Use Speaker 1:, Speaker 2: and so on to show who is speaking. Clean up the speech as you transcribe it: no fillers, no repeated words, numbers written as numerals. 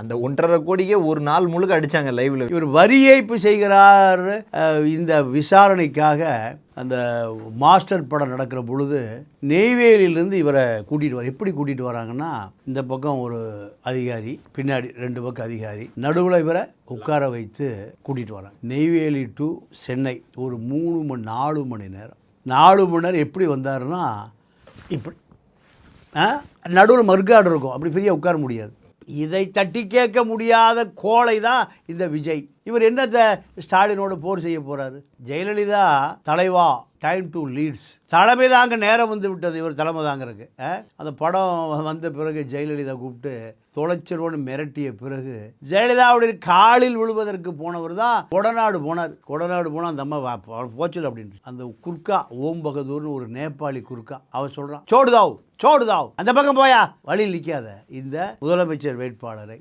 Speaker 1: அந்த 1.5 கோடிக்கே ஒரு நாள் முழுக்க அடிச்சாங்க லைவ்ல.
Speaker 2: இவர் வரி ஏய்ப்பு செய்கிறார். இந்த விசாரணைக்காக அந்த மாஸ்டர் படம் நடக்கிற பொழுது நெய்வேலியிலேருந்து இவரை கூட்டிகிட்டு வர எப்படி கூட்டிகிட்டு வராங்கன்னா, இந்த பக்கம் ஒரு அதிகாரி, பின்னாடி 2 பக்கம் அதிகாரி, நடுவில் இவரை உட்கார வைத்து கூட்டிகிட்டு வராங்க. நெய்வேலி டு சென்னை ஒரு 4 மணி நேரம். 4 மணி நேரம் எப்படி வந்தாருன்னா, இப்படி நடுவில் மறுக்காடு இருக்கும், அப்படி ஃப்ரீயாக உட்கார முடியாது. இதை தட்டி கேட்க முடியாத கோழை தான் இந்த விஜய். இவர் என்னத்தை ஸ்டாலினோட போர் செய்ய போகிறாரு? ஜெயலலிதா தலைவா டைம் டு லீட்ஸ், தலைமை தாங்க நேரம் வந்து விட்டது, இவர் தலைமை தாங்கிறதுக்கு. அந்த படம் வந்த பிறகு ஜெயலலிதா கூப்பிட்டு தொலைச்சிருவோன்னு மிரட்டிய பிறகு ஜெயலலிதாவுடைய காலில் விழுவதற்கு போனவர் தான் கொடநாடு போனார். கொடநாடு போனால் அந்த அம்மா போச்சல் அப்படின்னு அந்த குர்கா ஓம் பகதூர்னு ஒரு நேபாளி குர்கா அவர் சொல்கிறான், சோடுதாவ் சோடுதாவ், அந்த பக்கம் போயா, வழியில் நிற்காத இந்த முதலமைச்சர் வேட்பாளரை